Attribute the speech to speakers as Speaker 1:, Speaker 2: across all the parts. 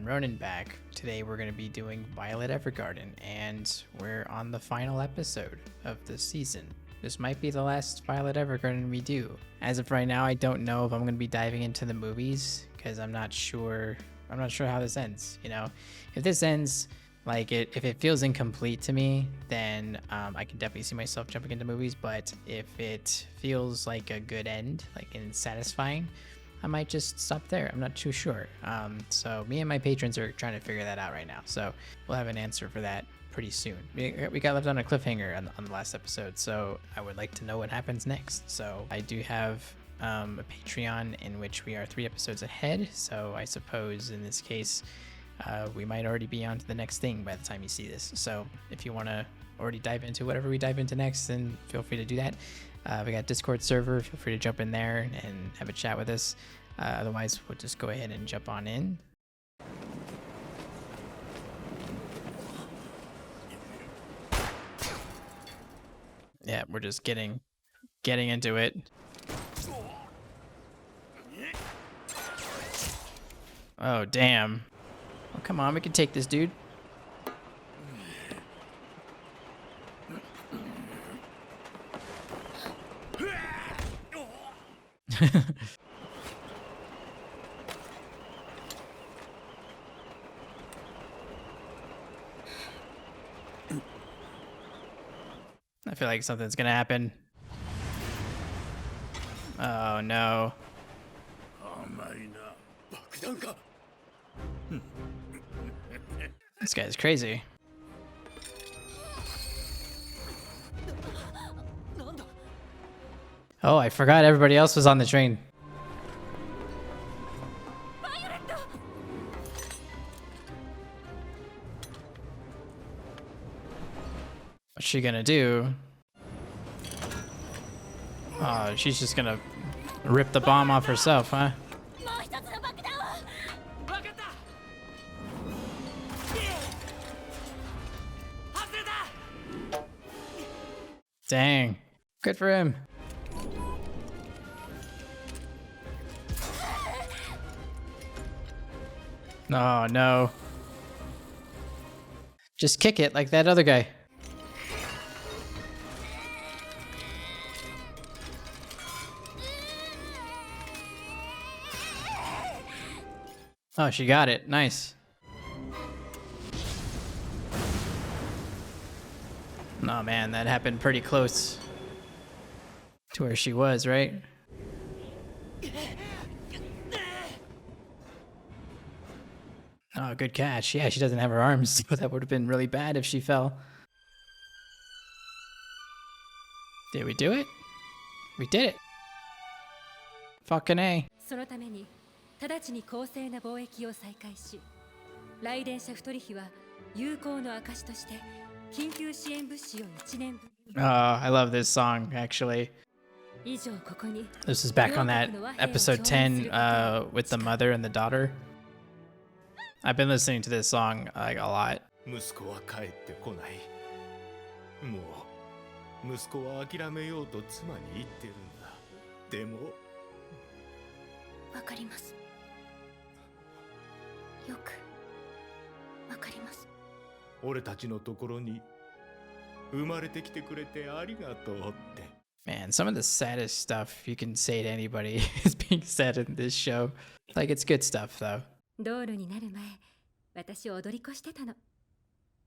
Speaker 1: everyone, Ronin back. Today we're going to be doing Violet Evergarden, and we're on the final episode of the season. This might be the last Violet Evergarden we do. As of right now, I don't know if I'm going to be diving into the movies, because I'm not sure how this ends, you know? If this ends, if it feels incomplete to me, then I can definitely see myself jumping into movies, but if it feels like a good end, and satisfying, I might just stop there. I'm not too sure. So me and my patrons are trying to figure that out right now. So we'll have an answer for that pretty soon. We got left on a cliffhanger on the last episode, so I would like to know what happens next. So I do have a Patreon in which we are 3 episodes ahead. So I suppose in this case, we might already be on to the next thing by the time you see this. So if you want to already dive into whatever we dive into next, then feel free to do that. We got Discord server, feel free to jump in there and have a chat with us. Otherwise, we'll just go ahead and jump on in. Yeah, we're just getting into it. Oh, damn. Oh, come on, we can take this, dude. I feel like something's gonna happen. Oh no. This guy's crazy. Oh, I forgot everybody else was on the train. What's she gonna do? Oh, she's just gonna rip the bomb off herself, huh? Dang. Good for him. Oh, no. Just kick it like that other guy. Oh, she got it. Nice. Oh man, that happened pretty close to where she was, right? Oh, good catch. Yeah, she doesn't have her arms, but that would have been really bad if she fell. Did we do it? We did it. Fucking A.
Speaker 2: そのために直ちに公正な貿易を再開し、来電車不取引は友好の証として緊急支援物資を1年分。
Speaker 1: I love this song actually.
Speaker 2: 以上ここに。
Speaker 1: This is back on that episode 10 with the mother and the daughter. I've been listening to this song like a lot.
Speaker 3: 息子は帰ってこない。もう息子は諦めようと妻に言ってるんだ。でも
Speaker 2: わかります。よくわかります。
Speaker 3: 俺たちのところに生まれてきてくれてありがとうって。
Speaker 1: Man, some of the saddest stuff you can say to anybody is being said in this show. Like, it's good stuff though.
Speaker 2: 道路になる前、私踊り子してたの。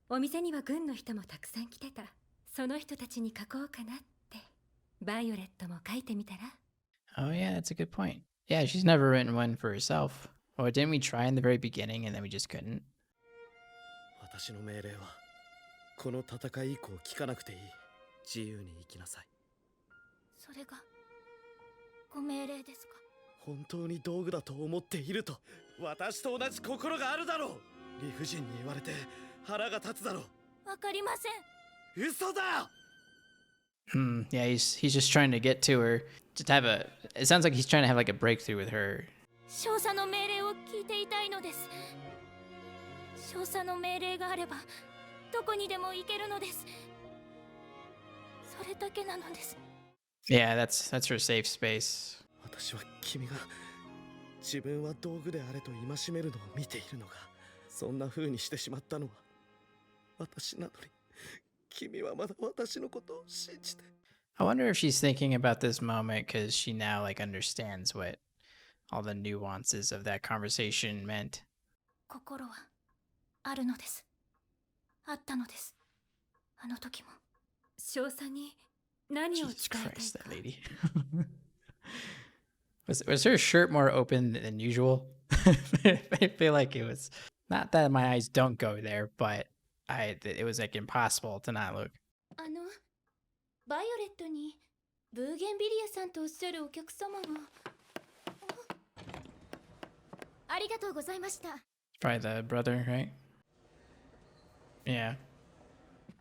Speaker 2: お店には軍の人もたくさん来てた。その人たちに書こうかなって。バイオレットも書いてみたら。
Speaker 1: Oh yeah, that's a good point. Yeah, she's never written one for herself. Or didn't we try in the very beginning and then we just couldn't?
Speaker 4: 私の命令はこの戦い以降聞かなくていい。自由に生きなさい。
Speaker 2: それがご命令ですか？
Speaker 4: 本当に道具だと思っていると私と同じ心があるだろう。理不尽に言われて腹が立つだろう。
Speaker 2: わかりません。
Speaker 4: 嘘だ。
Speaker 1: Yeah, he's just trying to get to her. Just have a. It sounds like he's trying to have like a breakthrough with her.
Speaker 2: 少佐の命令を聞いていたいのです。少佐の命令があればどこにでも行けるのです。それだけなのです。
Speaker 1: Yeah, that's her safe space.
Speaker 4: 私は君が自分は道具であれと戒めるのを見ているのがそんな風にしてしまったのは私なのに、君はまだ私のことを信じて。
Speaker 1: I wonder if she's thinking about this moment because she now like understands what all the nuances of that conversation meant.
Speaker 2: 心はあるのです。あったのです。あの時も。少佐に何を伝
Speaker 1: Jesus
Speaker 2: えたい
Speaker 1: Christ,
Speaker 2: か。
Speaker 1: that lady. Was her shirt more open than usual? I feel like it was not that my eyes don't go there, but it was like impossible to not look.
Speaker 2: バイオレットにブーゲンビリアさんとおっしゃるお客様が。ありがとうございました。
Speaker 1: Probably the brother, right? Yeah.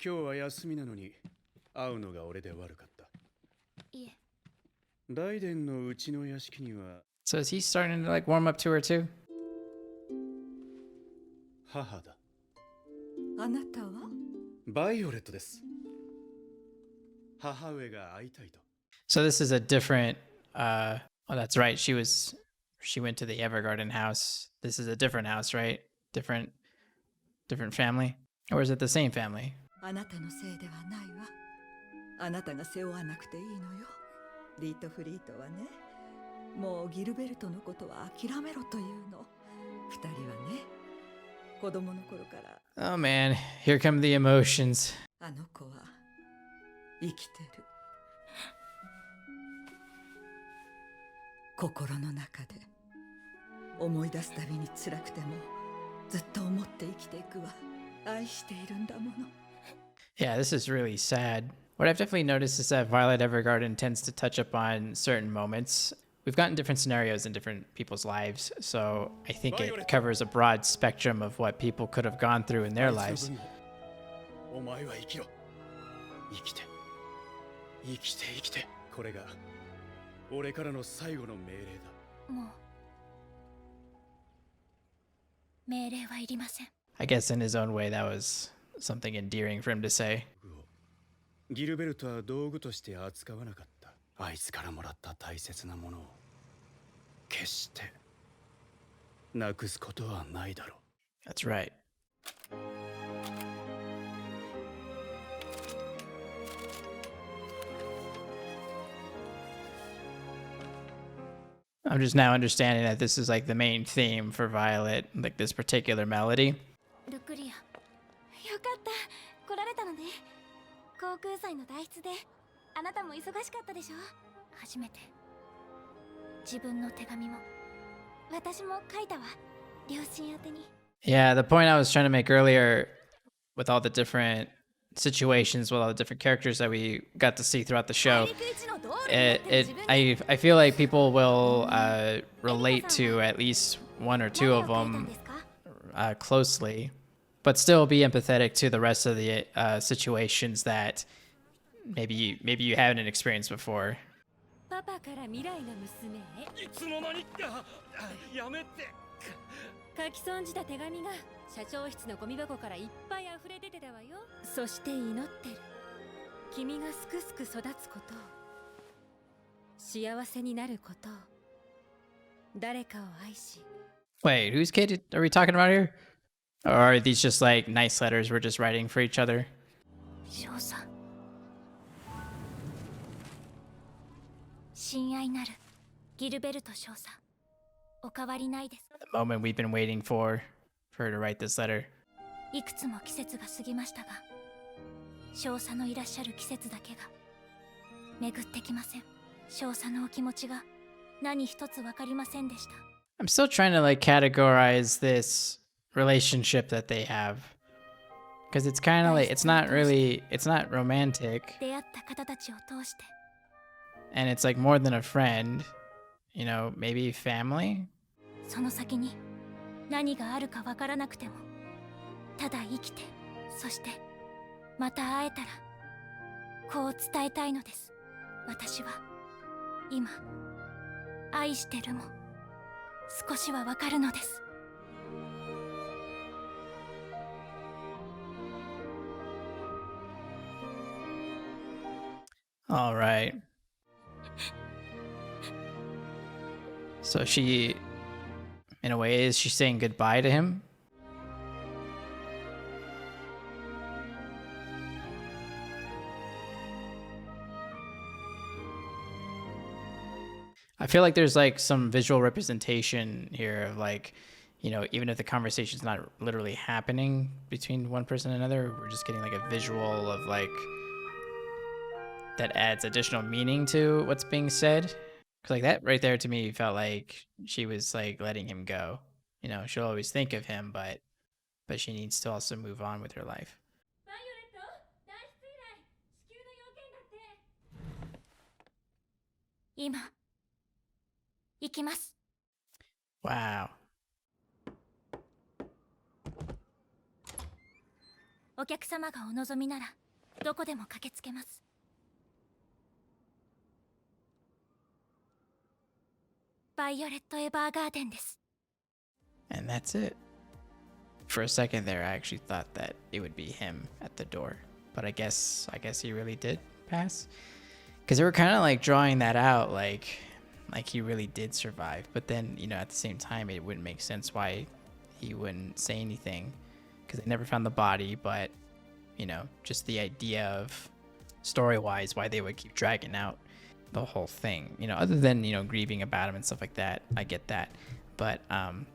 Speaker 5: 今日は休みなのに会うのが俺で悪かった。
Speaker 2: いえ。
Speaker 5: 大殿のうちの屋敷には
Speaker 1: So is he starting to like warm up to her too?
Speaker 5: 母だ。
Speaker 6: あなたは？
Speaker 5: バイオレットです。母上が会いたいと。
Speaker 1: So this is a different oh that's right. She went to the Evergarden house. This is a different house, right? Different family? Or is it the same family?
Speaker 6: あなたのせいではないわ。あなたが背負わなくていいのよ。リートフリートはね、もうギルベルトのことは諦めろというの。二人はね、子供の頃から。
Speaker 1: Oh man, here come the emotions.
Speaker 6: あの子は生きてる。心の中で思い出すたびに辛くてもずっと思って生きていくわ。愛しているんだもの。
Speaker 1: Yeah, this is really sad. What I've definitely noticed is that Violet Evergarden tends to touch upon certain moments. We've gotten different scenarios in different people's lives, so I think it covers a broad spectrum of what people could have gone through in their lives.
Speaker 5: お前は生きろ。生きて。生きて生きて。これが俺からの最後の命令だ。
Speaker 2: もう命令はいりません。
Speaker 1: I guess in his own way that was something endearing for him to say.
Speaker 5: ギルベルトは道具として扱わなかった。あいつからもらった大切なものを決してなくすことはないだろう。
Speaker 1: That's right. I'm just now understanding that this is like the main theme for Violet, like this particular melody.
Speaker 2: ルクリア、よかった来られたのね。航空祭の代筆であなたも忙しかったでしょ。初めて自分の手紙も私も書いたわ。両親宛てに。
Speaker 1: Yeah, the point I was trying to make earlier with all the different situations with all the different characters that we got to see throughout the show, I feel like people will relate to at least one or two of them closely, but still be empathetic to the rest of the situations that maybe you haven't experienced before.
Speaker 2: パパから未来の娘へ。
Speaker 4: いつの間にやめて。
Speaker 2: 書き損じた手紙が社長室のゴミ箱からいっぱい溢れ出てたわよ。そして祈ってる。君がすくすく育つことを、幸せになることを、誰かを愛し。
Speaker 1: Wait, whose kid are we talking about here? Or are these just like nice letters we're just writing for each other?
Speaker 2: 少佐。親愛なるギルベルト少佐。お変わりないです。
Speaker 1: The moment we've been waiting for her to write this letter.
Speaker 2: いくつも季節が過ぎましたが、少佐のいらっしゃる季節だけが巡ってきません。少佐のお気持ちが何一つわかりませんでした。
Speaker 1: I'm still trying to like categorize this relationship that they have. Because it's kind of like, it's not romantic.
Speaker 2: 出会った方たちを通して。
Speaker 1: And it's like more than a friend. You know, maybe family?
Speaker 2: その先に何があるかわからなくても、ただ生きて、そしてまた会えたらこう伝えたいのです。私は今愛してるも少しはわかるのです。
Speaker 1: All right. So she, in a way, is she saying goodbye to him? I feel like there's like some visual representation here of like, you know, even if the conversation's not literally happening between one person and another, we're just getting like a visual of like that adds additional meaning to what's being said. Cause like that right there to me felt like she was like letting him go. You know, she'll always think of him, but she needs to also move on with her life. Wow.
Speaker 2: お客様がお望みならどこでも駆けつけます。バイオレット・エヴァーガーデンです。
Speaker 1: And that's it. For a second there, I actually thought that it would be him at the door, but I guess he really did pass, because they were kind of like drawing that out, like he really did survive. But then, you know, at the same time, it wouldn't make sense why he wouldn't say anything, because they never found the body. But you know, just the idea of story-wise why they would keep dragging out the whole thing, you know, other than, you know, grieving about him and stuff like that. I get that. But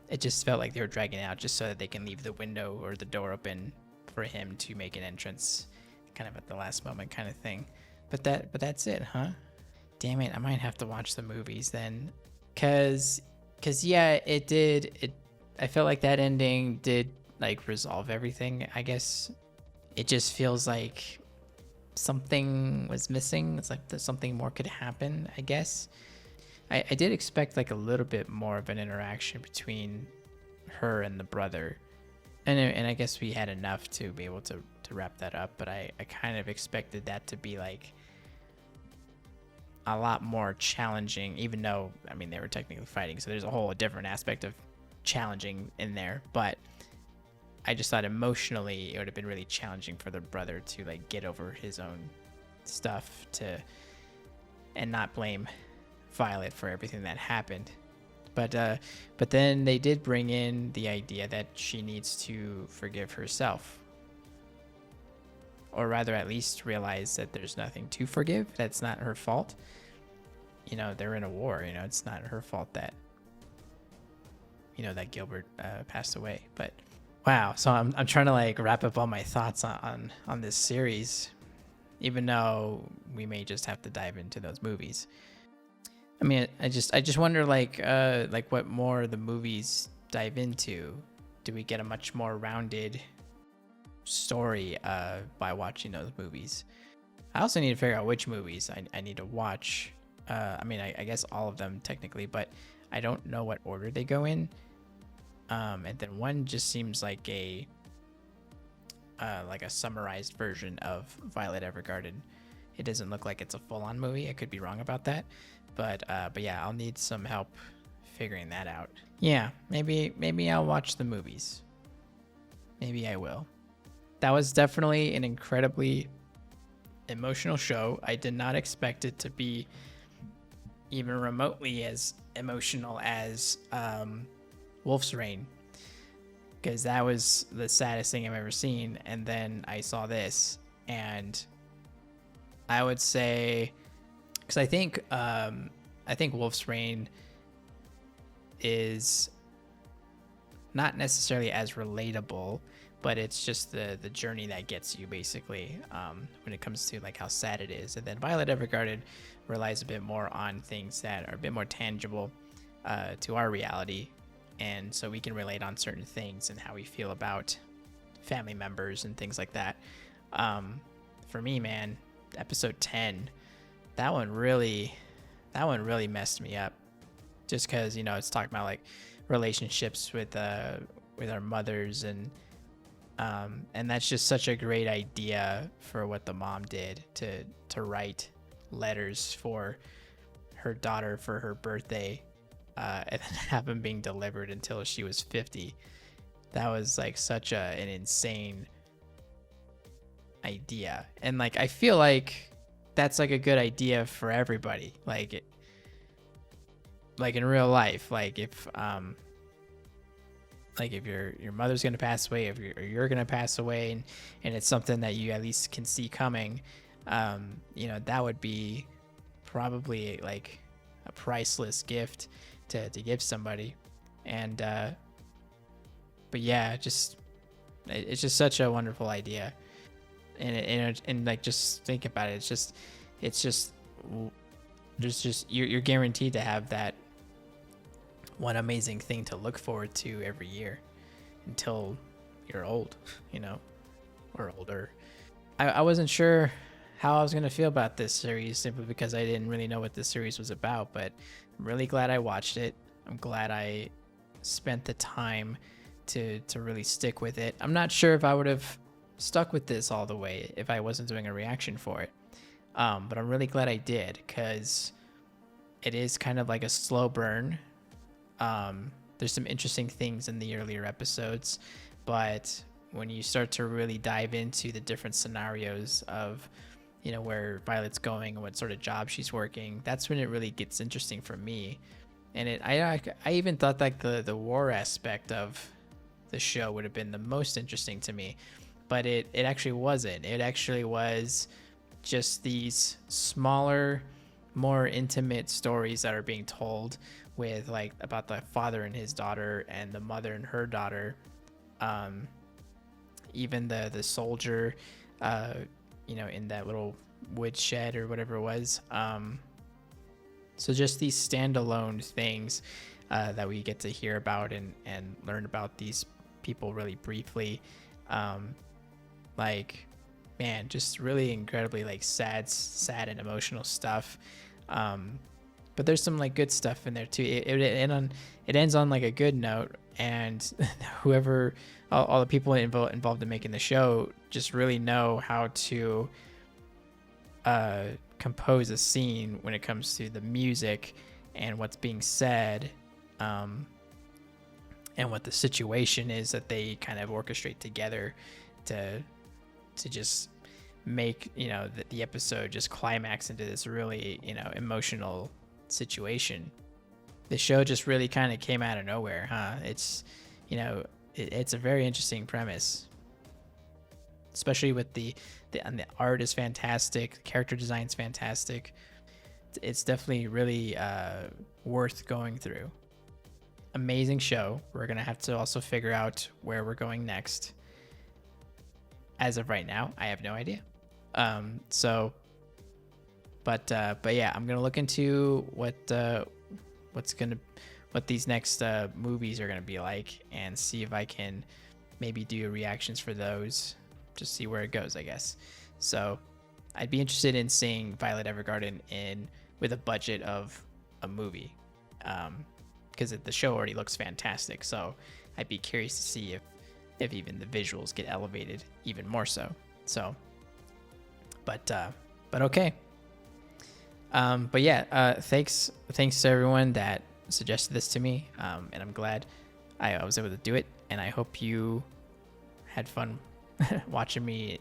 Speaker 1: it just felt like they were dragging it out just so that they can leave the window or the door open for him to make an entrance kind of at the last moment kind of thing. But that's it, huh? Damn it, I might have to watch the movies then. Cause yeah, I felt like that ending did like resolve everything. I guess it just feels like something was missing. It's like something more could happen, I guess. I did expect like a little bit more of an interaction between her and the brother. And I guess we had enough to be able to wrap that up, but I kind of expected that to be like a lot more challenging, even though, I mean, they were technically fighting, so there's a whole different aspect of challenging in there. But I just thought emotionally it would have been really challenging for the brother to like get over his own stuff and not blame Violet for everything that happened. But then they did bring in the idea that she needs to forgive herself, or rather at least realize that there's nothing to forgive. That's not her fault. You know, they're in a war, you know, it's not her fault that, you know, that Gilbert passed away. But wow, so I'm trying to like wrap up all my thoughts on this series, even though we may just have to dive into those movies. I mean, I just wonder like what more the movies dive into. Do we get a much more rounded story by watching those movies? I also need to figure out which movies I need to watch. I mean, I guess all of them technically, but I don't know what order they go in. And then one just seems like a summarized version of Violet Evergarden. It doesn't look like it's a full-on movie. I could be wrong about that, but yeah, I'll need some help figuring that out. Yeah, maybe I'll watch the movies. Maybe I will. That was definitely an incredibly emotional show. I did not expect it to be even remotely as emotional as Wolf's Rain, because that was the saddest thing I've ever seen. And then I saw this, and I would say, because I think Wolf's Rain is not necessarily as relatable, but it's just the journey that gets you basically when it comes to like how sad it is. And then Violet Evergarden relies a bit more on things that are a bit more tangible to our reality, and so we can relate on certain things and how we feel about family members and things like that. For me, man, episode 10, that one really messed me up, just because, you know, it's talking about like relationships with our mothers, and that's just such a great idea for what the mom did to write letters for her daughter for her birthday, and then have them being delivered until she was 50. That was like such an insane idea. And like, I feel like that's like a good idea for everybody. Like in real life, like if your mother's gonna pass away, if you're gonna pass away, and it's something that you at least can see coming, you know, that would be probably like a priceless gift to give somebody. And but yeah, it's just such a wonderful idea. And like, just think about it. It's just you're guaranteed to have that one amazing thing to look forward to every year until you're old, you know, or older. I wasn't sure how I was going to feel about this series, simply because I didn't really know what this series was about, but I'm really glad I watched it. I'm glad I spent the time to really stick with it. I'm not sure if I would have stuck with this all the way if I wasn't doing a reaction for it. But I'm really glad I did, because it is kind of like a slow burn. There's some interesting things in the earlier episodes, but when you start to really dive into the different scenarios of, you know, where Violet's going and what sort of job she's working, that's when it really gets interesting for me. And I even thought like the war aspect of the show would have been the most interesting to me, but it actually wasn't. It actually was just these smaller, more intimate stories that are being told, with like about the father and his daughter and the mother and her daughter, even the soldier, you know, in that little wood shed or whatever it was. So just these standalone things that we get to hear about and learn about these people really briefly. Like, man, just really incredibly like sad and emotional stuff. But there's some like good stuff in there too. It ends on like a good note, and whoever, all the people involved in making the show just really know how to compose a scene when it comes to the music and what's being said, and what the situation is that they kind of orchestrate together to just make, you know, the episode just climax into this really, you know, emotional situation. The show just really kind of came out of nowhere, huh? It's, you know, it's a very interesting premise, especially with the art is fantastic, the character design's fantastic. It's definitely really worth going through. Amazing show. We're gonna have to also figure out where we're going next. As of right now, I have no idea. But yeah, I'm gonna look into what these next movies are gonna be like, and see if I can maybe do reactions for those, just see where it goes, I guess. So I'd be interested in seeing Violet Evergarden with a budget of a movie, because the show already looks fantastic. So I'd be curious to see if even the visuals get elevated even more so. So, but okay. But yeah, thanks to everyone that suggested this to me, and I'm glad I was able to do it, and I hope you had fun watching me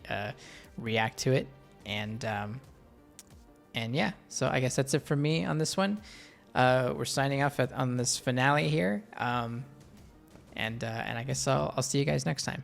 Speaker 1: react to it. And yeah, so I guess that's it for me on this one. We're signing off on this finale here, and I guess I'll see you guys next time.